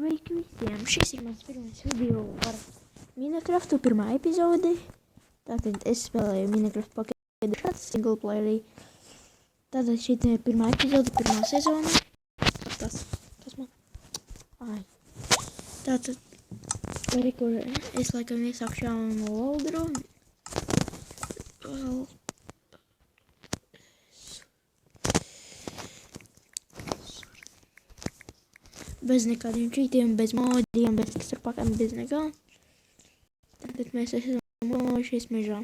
Sveiki visiem! Šis ir mans pirmais video par Minecraftu, pirmā epizode. Tātad es spēlēju Minecraft Pocket Edition single playerī. Tātad šī ir pirmā epizode, pirmā sezona. Tas man... Ai. Tātad, kur es laikam iesākšu jaunu loadru. Bez nekādiem čītiem, bez modiem, bez starpakām, bez nekā. Tātad mēs esam nolaišies mežā.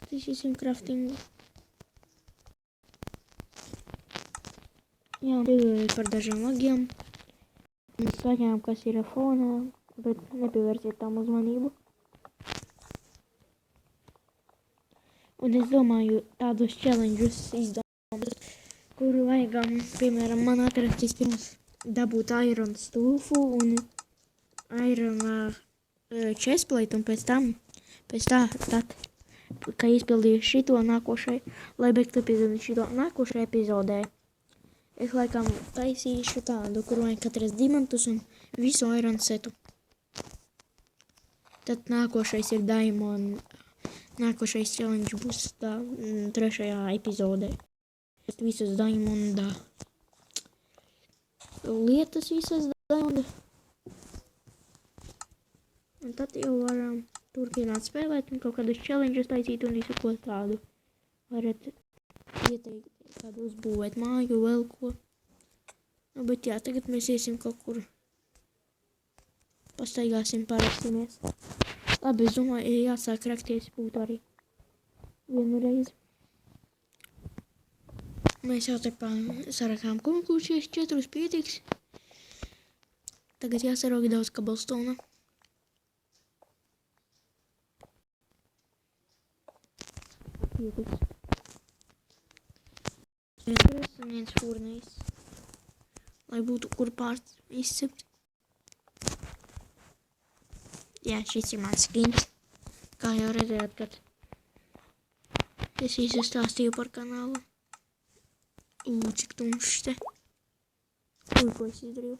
Skatīsim craftingu. Jā, pievēroju par dažiem lagiem. Mēs skaņām, kas ir fonā, bet nepievērsiet tam uzmanību. Un es domāju tādus challenges izdomāt, kuru vajagam, piemēram, man atrast vispirms dabūt iron stūfu un iron chestplate un pēc tā, ka izpildīju šito nākošai, lai beigtu epizodi šito nākošai epizodē. Es laikam taisīšu tādu, kur vajag atrast diamantus un visu iron setu. Tad nākošais ir diamond. Nākošais challenge būs tā trešajā epizodē. Visas diamonda lietas, visas diamonda. Un tad jau varam turpināt spēlēt un kaut kādus challenges taisīt un visu ko tādu. Varat ieteikt kādu uzbūvēt māju, vēl ko. Nu, bet jā, tagad mēs iesim kaut kur. Pastaigāsim, parakstīmies. Labi, es domāju, ja jāsāk rakties būtu arī vienu reizi. Mēs jau te sarakām konkursies, 4 pietiks. Tagad jāsaroga daudz kabelstona. Pietiks. Viens un viens furnīs. Lai būtu kur pārts izcept. Jā, šis ir mans skins. Kā jau redzējāt, kad es visu stāstīju par kanālu. Cik tumšs te. Ko es izdarīju?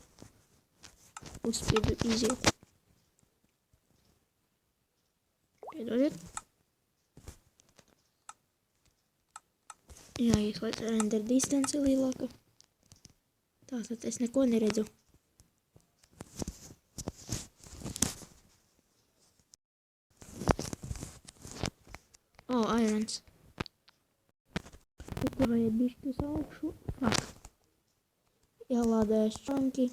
Uzspiedu iziet. Piedodiet. Jā, ieslēdz render distance lielāka. Tātad es neko neredzu. Irons. Vajag bišķi uz augšu. Jālādējas čanki.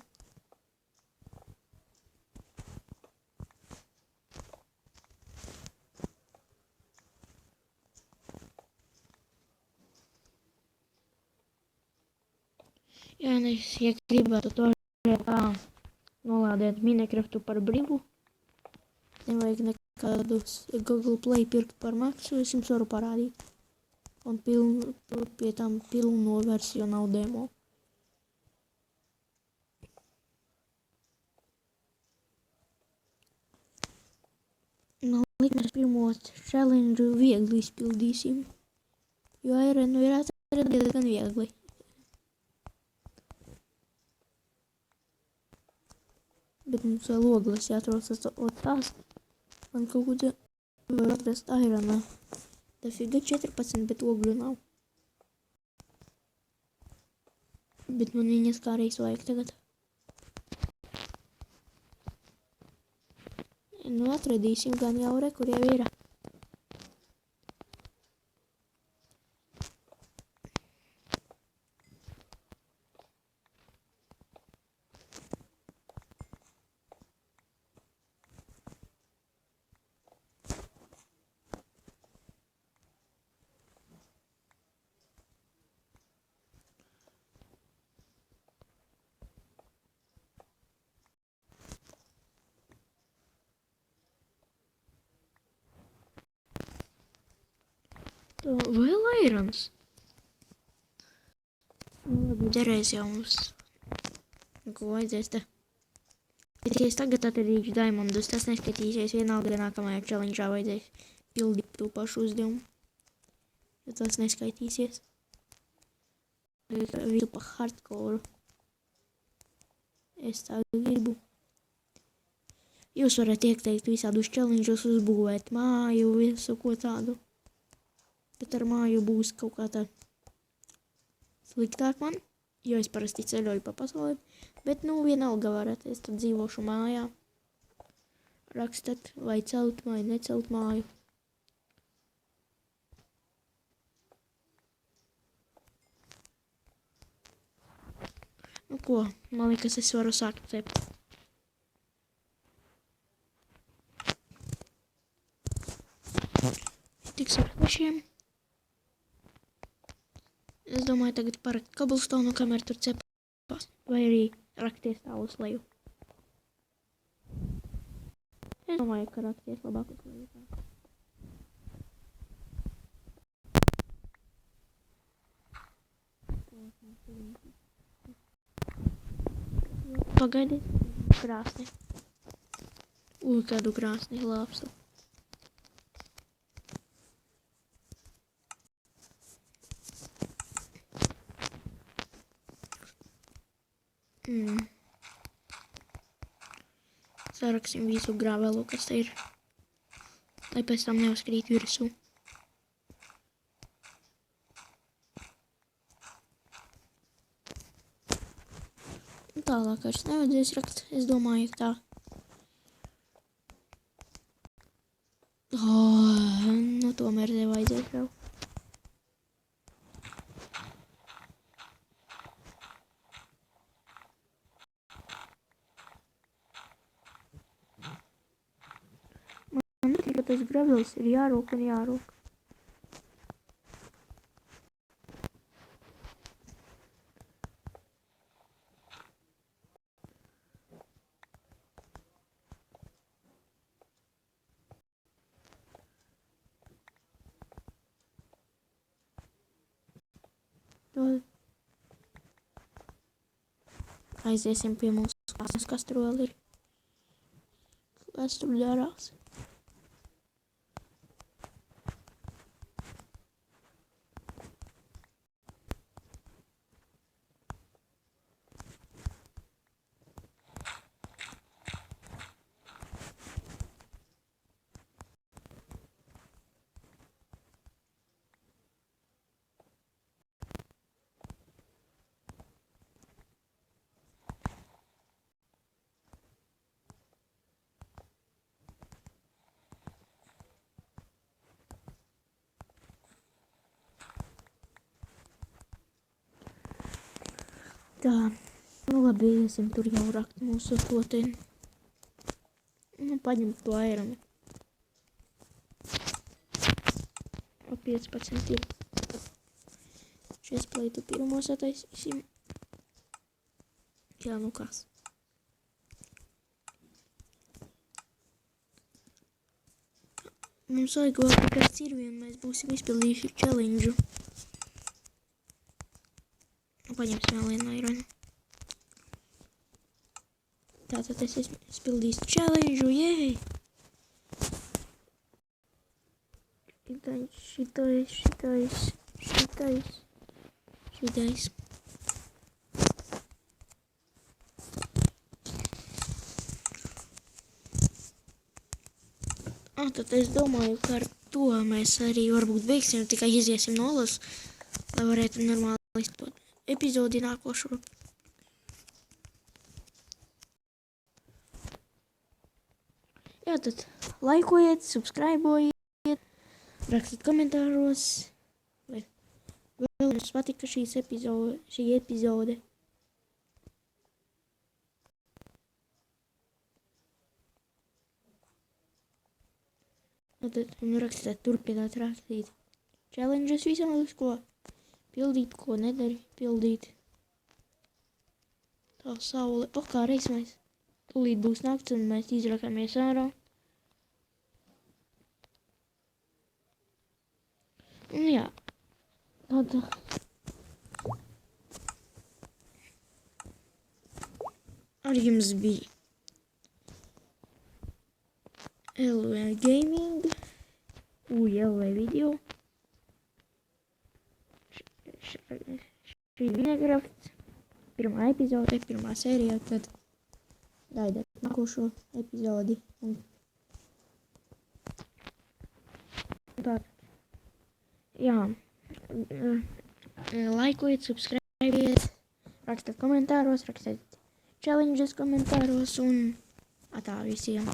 Jā, ja gribētu to nolādēt Minecraftu par brīvu, nevajag nekādus Google Play pirkt par maksu, es jums varu parādīt. Un pie tam pilno versiju nav demo. Man liek mēs pirmo challenge viegli izpildīsim. Jo ironu ir atrast diezgan viegli. Bet mums vēl ogles jāatrodas tās. Man kaut ko var atrast ironā. Dafiga 14, bet ogļu nav. Bet man viņas kā reiz vajag tagad. Nu, atradīsim gan jau kur jau ir. Vēl airons. Labi, derēs jau mums. Ko vajadzēs te? Ja es tagad atradīšu diamondus, tas neskatīsies vienalga nākamajā challenge'ā vajadzēs pildīt to pašu uzdevumu. Ja tas neskaitīsies. Visu pa hardcore. Es tā gribu. Jūs varat ieteikt visādus challenge'us uzbūvēt māju, visu ko tādu. Bet ar māju būs kaut kā tā sliktāk man, jo es parasti ceļoju pa pasaulēm. Bet, vienalga varat, es tad dzīvošu mājā. Rakstat, vai celt vai necelt māju. Ko, man liekas, es varu sākt cept. Tiks ar pašiem. Es domāju tagad parakt cobblestone, kamēr tur cepās. Vai arī rakties tā uz leju. Es domāju, ka rakties labāk uz leju. Pagaidiet. Krāsni. Kādu krāsni lāpstu. Saraksim visu grāvelu, kas te ir. Lai pēc tam neuzkrīt virsū. Tālāk vairs nevajadzēs rakt, es domāju, tā. Tomēr nevajadzēs vēl. Man netika, ka tas gravels ir jārūk un jārūk. Aiziesim pie mūsu klāsnes, kas tur vēl ir. Kas tur darās? Tā, labi, iesim tur jau rakt mūsu poteni. Paņem to aironu. 15 ir. Chestplate pirmo sataisīsim. Jā, kas. Mums vajag vēl tikai cirvi, un mēs būsim izpildījuši challenge'u. Paņemsim vēl vienu aironu. Tātad es esmu izpildījis challenge'u, jēj! Šitais. Tad es domāju, ka ar to mēs arī varbūt beigsim, tikai iziesim no olas, lai varētu normāli izpildīt epizodi nākošo. Jā, tad laikojiet, subscribojiet, rakstat komentāros, vai vēl jums patika šī epizode. Tad rakstiet, turpināt rakstīt challenges visādus, ko pildīt, ko nedari pildīt. Tā saule. Kā reiz mēs. Tūlīt būs nakts un mēs izrakāmies ārā. Nu jā. Tad. Arī jums bija LV Gaming. LV video. Šī ir Minecraft. Pirmā epizode, pirmā sērija. Tad gaidiet nākošo epizodi. Un tā. Jā. Laikojiet, subscribiet. Rakstiet komentāros, rakstiet challenges komentāros un atā visiem.